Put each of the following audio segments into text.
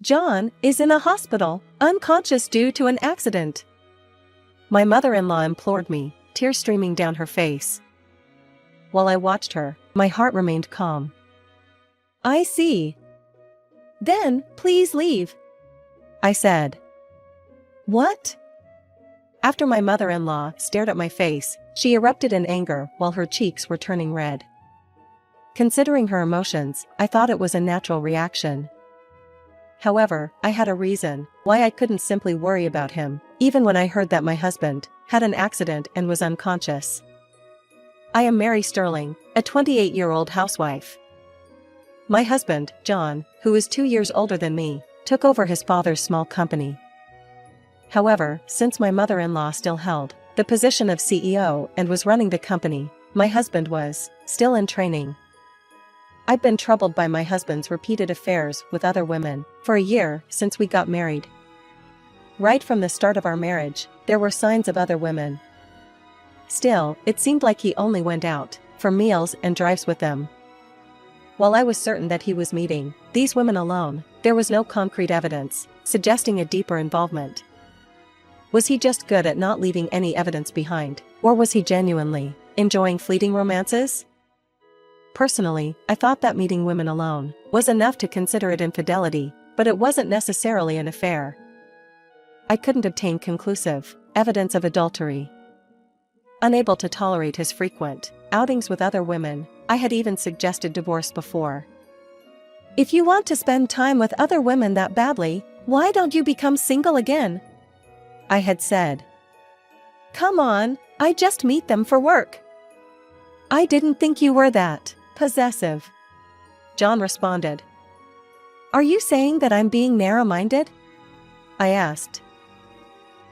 John is in a hospital, unconscious due to an accident. My mother-in-law implored me, tears streaming down her face. While I watched her, my heart remained calm. I see. Then, please leave, I said. What? After my mother-in-law stared at my face, she erupted in anger while her cheeks were turning red. Considering her emotions, I thought it was a natural reaction. However, I had a reason why I couldn't simply worry about him, even when I heard that my husband had an accident and was unconscious. I am Mary Sterling, a 28-year-old housewife. My husband, John, who is 2 years older than me, took over his father's small company. However, since my mother-in-law still held the position of CEO and was running the company, my husband was still in training. I've been troubled by my husband's repeated affairs with other women for a year since we got married. Right from the start of our marriage, there were signs of other women. Still, it seemed like he only went out for meals and drives with them. While I was certain that he was meeting these women alone, there was no concrete evidence suggesting a deeper involvement. Was he just good at not leaving any evidence behind, or was he genuinely enjoying fleeting romances? Personally, I thought that meeting women alone was enough to consider it infidelity, but it wasn't necessarily an affair. I couldn't obtain conclusive evidence of adultery. Unable to tolerate his frequent outings with other women, I had even suggested divorce before. If you want to spend time with other women that badly, why don't you become single again? I had said. Come on, I just meet them for work. I didn't think you were that possessive, John responded. Are you saying that I'm being narrow-minded? I asked.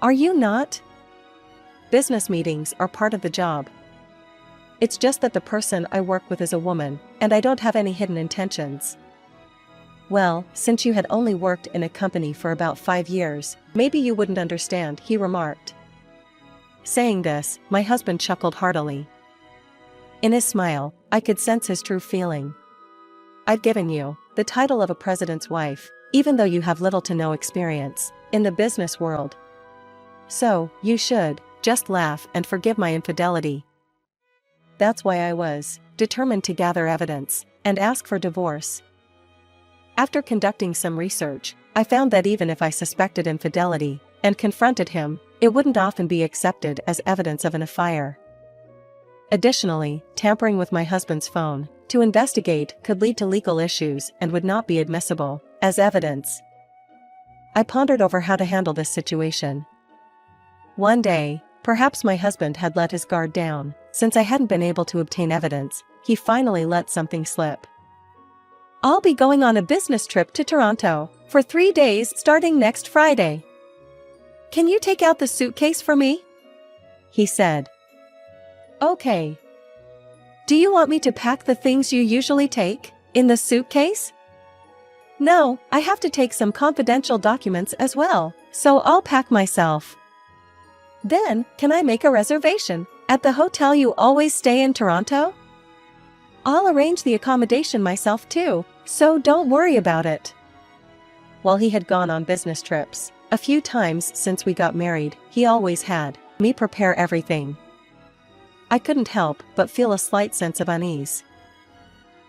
Are you not? Business meetings are part of the job. It's just that the person I work with is a woman, and I don't have any hidden intentions. Well, since you had only worked in a company for about 5 years, maybe you wouldn't understand, he remarked. Saying this, my husband chuckled heartily. In his smile, I could sense his true feeling. I've given you the title of a president's wife, even though you have little to no experience in the business world. So, you should just laugh and forgive my infidelity. That's why I was determined to gather evidence and ask for divorce. After conducting some research, I found that even if I suspected infidelity and confronted him, it wouldn't often be accepted as evidence of an affair. Additionally, tampering with my husband's phone to investigate could lead to legal issues and would not be admissible as evidence. I pondered over how to handle this situation. One day, perhaps my husband had let his guard down. Since I hadn't been able to obtain evidence, he finally let something slip. I'll be going on a business trip to Toronto for 3 days starting next Friday. Can you take out the suitcase for me? He said. Okay. Do you want me to pack the things you usually take in the suitcase? No, I have to take some confidential documents as well, so I'll pack myself. Then, can I make a reservation at the hotel you always stay in Toronto? I'll arrange the accommodation myself too, so don't worry about it. While he had gone on business trips a few times since we got married, he always had me prepare everything. I couldn't help but feel a slight sense of unease.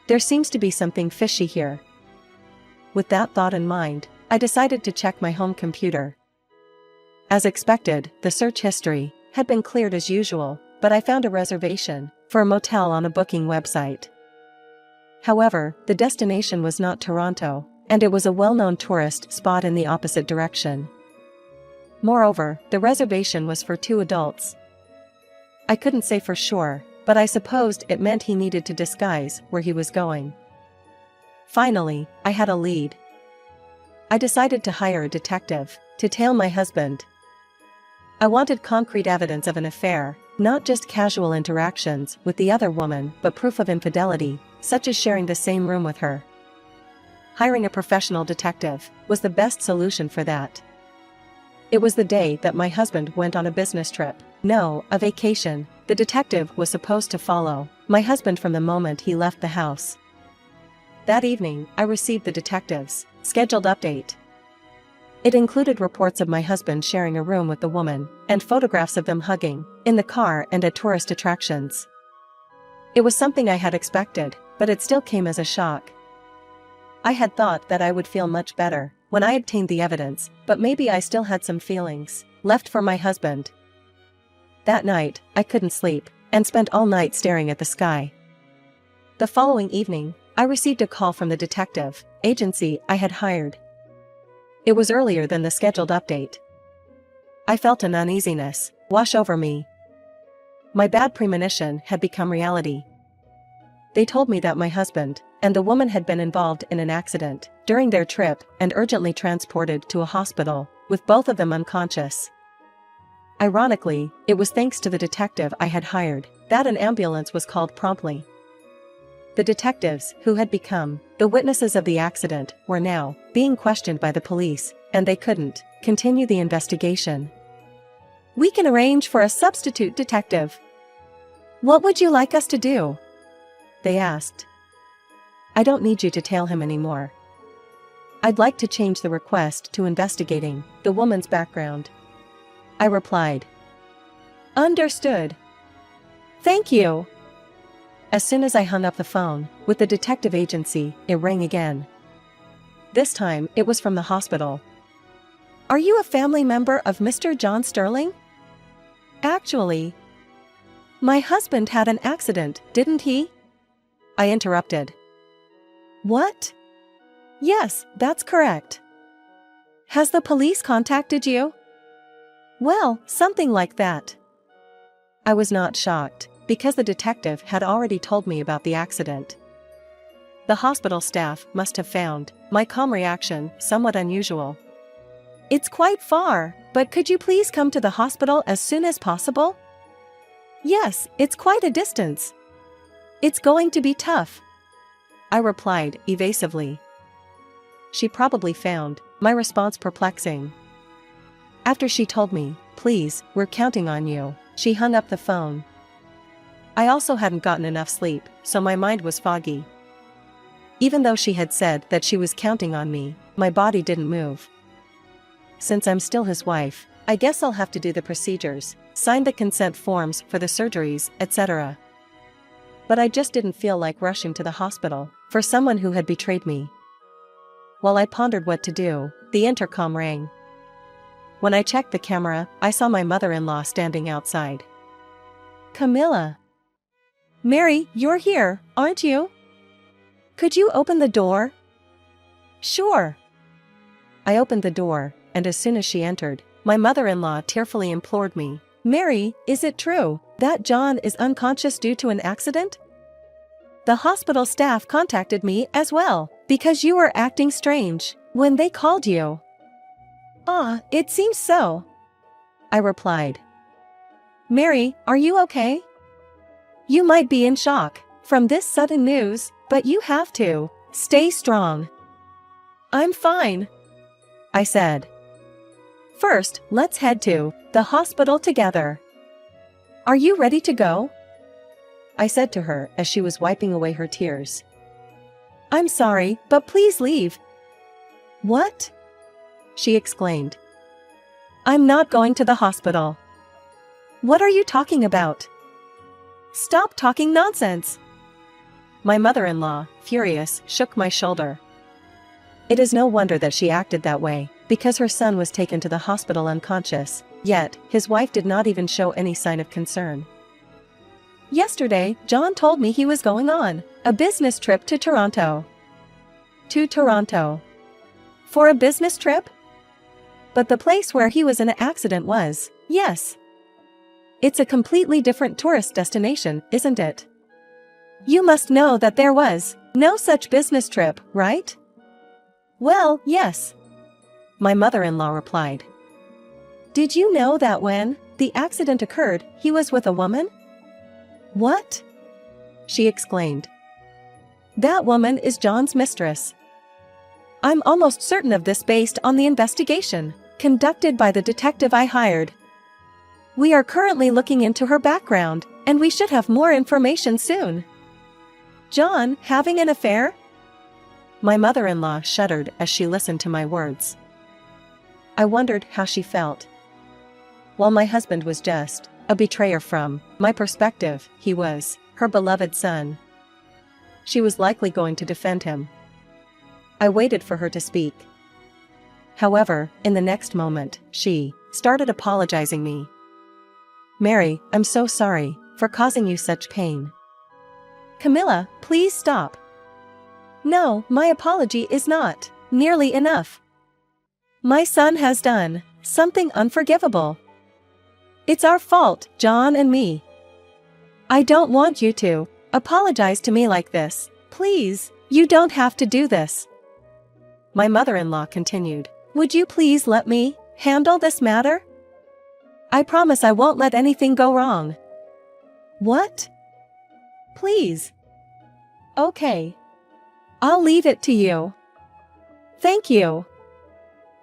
There seems to be something fishy here. With that thought in mind, I decided to check my home computer. As expected, the search history had been cleared as usual, but I found a reservation for a motel on a booking website. However, the destination was not Toronto, and it was a well-known tourist spot in the opposite direction. Moreover, the reservation was for 2 adults. I couldn't say for sure, but I supposed it meant he needed to disguise where he was going. Finally, I had a lead. I decided to hire a detective to tail my husband. I wanted concrete evidence of an affair, not just casual interactions with the other woman, but proof of infidelity, such as sharing the same room with her. Hiring a professional detective was the best solution for that. It was the day that my husband went on a business trip. No, a vacation. The detective was supposed to follow my husband from the moment he left the house. That evening, I received the detective's scheduled update. It included reports of my husband sharing a room with the woman, and photographs of them hugging, in the car and at tourist attractions. It was something I had expected, but it still came as a shock. I had thought that I would feel much better when I obtained the evidence, but maybe I still had some feelings left for my husband. That night, I couldn't sleep, and spent all night staring at the sky. The following evening, I received a call from the detective agency I had hired. It was earlier than the scheduled update. I felt an uneasiness wash over me. My bad premonition had become reality. They told me that my husband and the woman had been involved in an accident during their trip and urgently transported to a hospital, with both of them unconscious. Ironically, it was thanks to the detective I had hired that an ambulance was called promptly. The detectives, who had become the witnesses of the accident, were now being questioned by the police, and they couldn't continue the investigation. "We can arrange for a substitute detective. What would you like us to do?" they asked. "I don't need you to tail him anymore. I'd like to change the request to investigating the woman's background," I replied. "Understood. Thank you." As soon as I hung up the phone with the detective agency, it rang again. This time, it was from the hospital. "Are you a family member of Mr. John Sterling?" "Actually, my husband had an accident, didn't he?" I interrupted. "What?" "Yes, that's correct." "Has the police contacted you?" "Well, something like that." I was not shocked, because the detective had already told me about the accident. The hospital staff must have found my calm reaction somewhat unusual. "It's quite far, but could you please come to the hospital as soon as possible?" "Yes, it's quite a distance. It's going to be tough," I replied evasively. She probably found my response perplexing. After she told me, "Please, we're counting on you," she hung up the phone. I also hadn't gotten enough sleep, so my mind was foggy. Even though she had said that she was counting on me, my body didn't move. Since I'm still his wife, I guess I'll have to do the procedures, sign the consent forms for the surgeries, etc. But I just didn't feel like rushing to the hospital for someone who had betrayed me. While I pondered what to do, the intercom rang. When I checked the camera, I saw my mother-in-law standing outside. "Camilla. Mary, you're here, aren't you? Could you open the door?" "Sure." I opened the door, and as soon as she entered, my mother-in-law tearfully implored me, "Mary, is it true that John is unconscious due to an accident? The hospital staff contacted me as well, because you were acting strange when they called you." "Ah, it seems so," I replied. "Mary, are you okay? You might be in shock from this sudden news, but you have to stay strong." "I'm fine," I said. "First, let's head to the hospital together. Are you ready to go?" I said to her as she was wiping away her tears. "I'm sorry, but please leave." "What?" she exclaimed. "I'm not going to the hospital." "What are you talking about? Stop talking nonsense." My mother-in-law, furious, shook my shoulder. It is no wonder that she acted that way, because her son was taken to the hospital unconscious, yet his wife did not even show any sign of concern. "Yesterday, John told me he was going on a business trip to Toronto." "To Toronto? For a business trip?" "But the place where he was in an accident was, yes. It's a completely different tourist destination, isn't it? You must know that there was no such business trip, right?" "Well, yes," my mother-in-law replied. "Did you know that when the accident occurred, he was with a woman?" "What?" she exclaimed. "That woman is John's mistress. I'm almost certain of this based on the investigation conducted by the detective I hired. We are currently looking into her background, and we should have more information soon." "John having an affair?" My mother-in-law shuddered as she listened to my words. I wondered how she felt. While my husband was just a betrayer from my perspective, he was her beloved son. She was likely going to defend him. I waited for her to speak. However, in the next moment, she started apologizing me. "Mary, I'm so sorry for causing you such pain." "Camilla, please stop. No, my apology is not nearly enough. My son has done something unforgivable. It's our fault, John and me. I don't want you to apologize to me like this. Please, you don't have to do this." My mother-in-law continued. "Would you please let me handle this matter? I promise I won't let anything go wrong." "What? Please. Okay. I'll leave it to you. Thank you."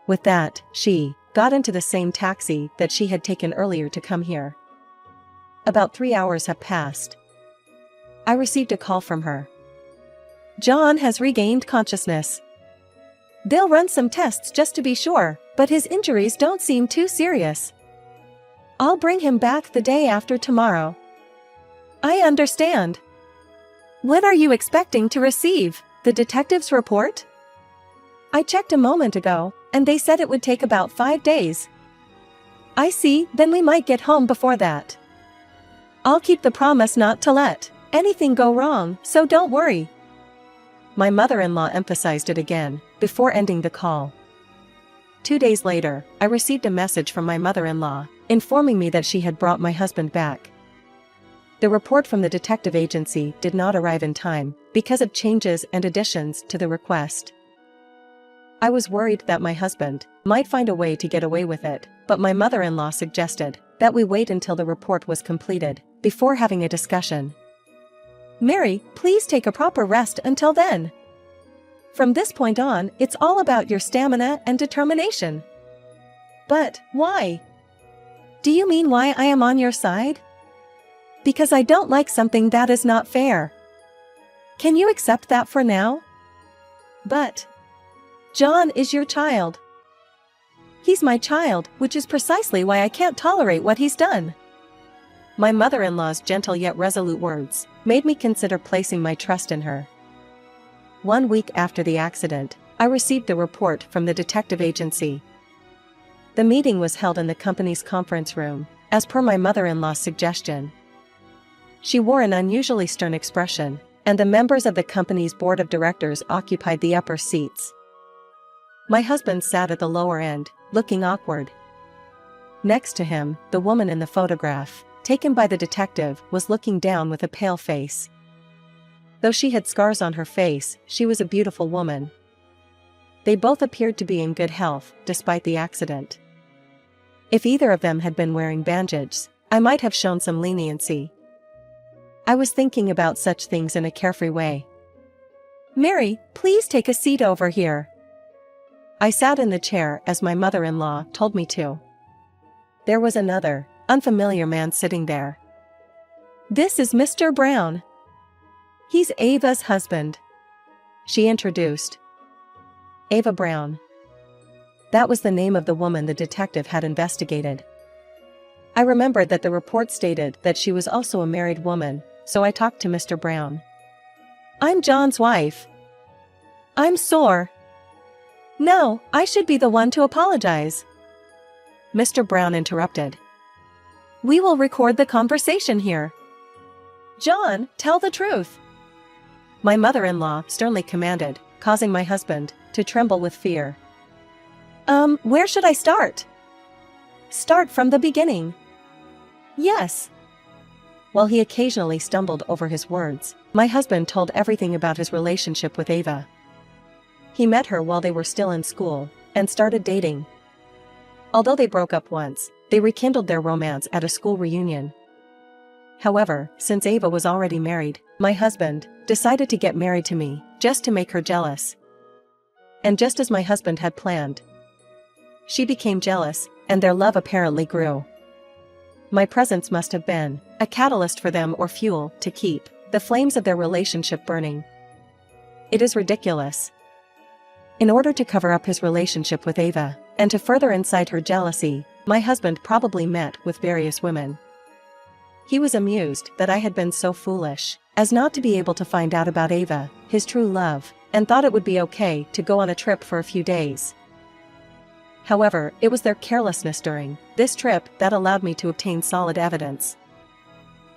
With that, she got into the same taxi that she had taken earlier to come here. About 3 hours have passed. I received a call from her. "John has regained consciousness. They'll run some tests just to be sure, but his injuries don't seem too serious. I'll bring him back the day after tomorrow." "I understand. When are you expecting to receive the detective's report?" "I checked a moment ago, and they said it would take about 5 days." "I see, then we might get home before that. I'll keep the promise not to let anything go wrong, so don't worry." My mother-in-law emphasized it again, before ending the call. 2 days later, I received a message from my mother-in-law, informing me that she had brought my husband back. The report from the detective agency did not arrive in time, because of changes and additions to the request. I was worried that my husband might find a way to get away with it, but my mother-in-law suggested that we wait until the report was completed, before having a discussion. "Mary, please take a proper rest until then. From this point on, it's all about your stamina and determination." "But, why? Do you mean why I am on your side?" "Because I don't like something that is not fair. Can you accept that for now?" "But John is your child." "He's my child, which is precisely why I can't tolerate what he's done." My mother-in-law's gentle yet resolute words made me consider placing my trust in her. 1 week after the accident, I received the report from the detective agency. The meeting was held in the company's conference room, as per my mother-in-law's suggestion. She wore an unusually stern expression, and the members of the company's board of directors occupied the upper seats. My husband sat at the lower end, looking awkward. Next to him, the woman in the photograph, taken by the detective, was looking down with a pale face. Though she had scars on her face, she was a beautiful woman. They both appeared to be in good health, despite the accident. If either of them had been wearing bandages, I might have shown some leniency. I was thinking about such things in a carefree way. "Mary, please take a seat over here." I sat in the chair as my mother-in-law told me to. There was another, unfamiliar man sitting there. "This is Mr. Brown. He's Ava's husband," she introduced. Ava Brown. That was the name of the woman the detective had investigated. I remembered that the report stated that she was also a married woman, so I talked to Mr. Brown. "I'm John's wife." "I'm sore." "No, I should be the one to apologize," Mr. Brown interrupted. "We will record the conversation here. John, tell the truth," my mother-in-law sternly commanded, causing my husband to tremble with fear. Where should I start?" "Start from the beginning." "Yes." While he occasionally stumbled over his words, my husband told everything about his relationship with Ava. He met her while they were still in school, and started dating. Although they broke up once, they rekindled their romance at a school reunion. However, since Ava was already married, my husband decided to get married to me, just to make her jealous. And just as my husband had planned, she became jealous, and their love apparently grew. My presence must have been a catalyst for them, or fuel to keep the flames of their relationship burning. It is ridiculous. In order to cover up his relationship with Ava, And to further incite her jealousy, my husband probably met with various women. He was amused that I had been so foolish as not to be able to find out about Ava, his true love, and thought it would be okay to go on a trip for a few days. However, it was their carelessness during this trip that allowed me to obtain solid evidence.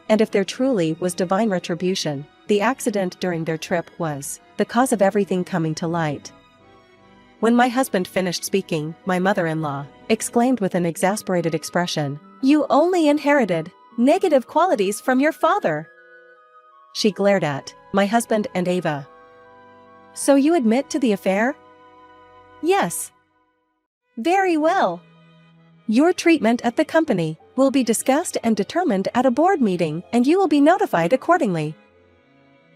And if there truly was divine retribution, the accident during their trip was the cause of everything coming to light. When my husband finished speaking, my mother-in-law exclaimed with an exasperated expression, "You only inherited negative qualities from your father." She glared at my husband and Ava. "So you admit to the affair?" "Yes." "Very well. Your treatment at the company will be discussed and determined at a board meeting, and you will be notified accordingly."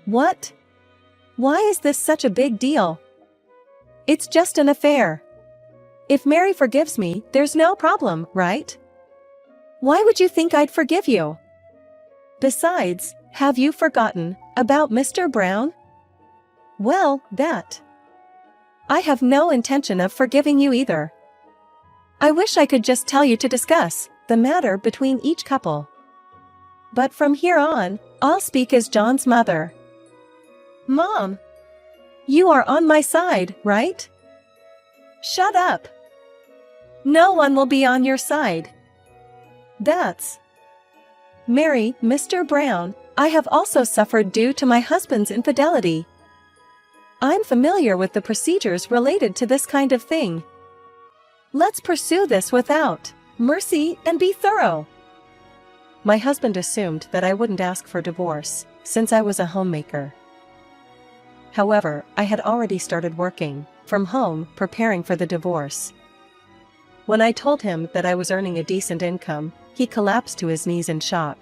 "What? Why is this such a big deal?" "It's just an affair. If Mary forgives me, there's no problem, right? Why would you think I'd forgive you? Besides, have you forgotten about Mr. Brown?" "Well, that. I have no intention of forgiving you either. I wish I could just tell you to discuss the matter between each couple. But from here on, I'll speak as John's mother." "Mom, you are on my side, right?" "Shut up. No one will be on your side. That's Mary, Mr. Brown, I have also suffered due to my husband's infidelity. I'm familiar with the procedures related to this kind of thing. Let's pursue this without mercy and be thorough." My husband assumed that I wouldn't ask for divorce, since I was a homemaker. However, I had already started working from home, preparing for the divorce. When I told him that I was earning a decent income, he collapsed to his knees in shock.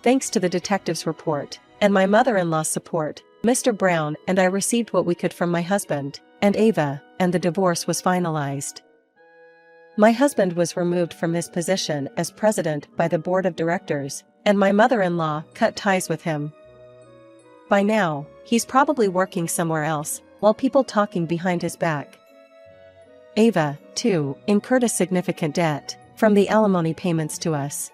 Thanks to the detective's report and my mother-in-law's support, Mr. Brown and I received what we could from my husband and Ava, and the divorce was finalized. My husband was removed from his position as president by the board of directors, and my mother-in-law cut ties with him. By now, he's probably working somewhere else, while people talking behind his back. Ava, too, incurred a significant debt from the alimony payments to us.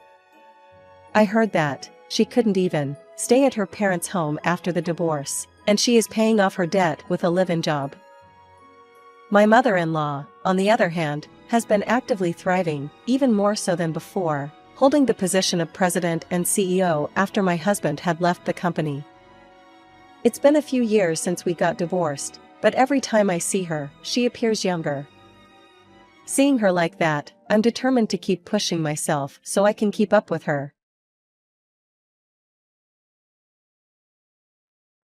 I heard that she couldn't even stay at her parents' home after the divorce, and she is paying off her debt with a live-in job. My mother-in-law, on the other hand, has been actively thriving, even more so than before, holding the position of president and CEO after my husband had left the company. It's been a few years since we got divorced, but every time I see her, she appears younger. Seeing her like that, I'm determined to keep pushing myself so I can keep up with her.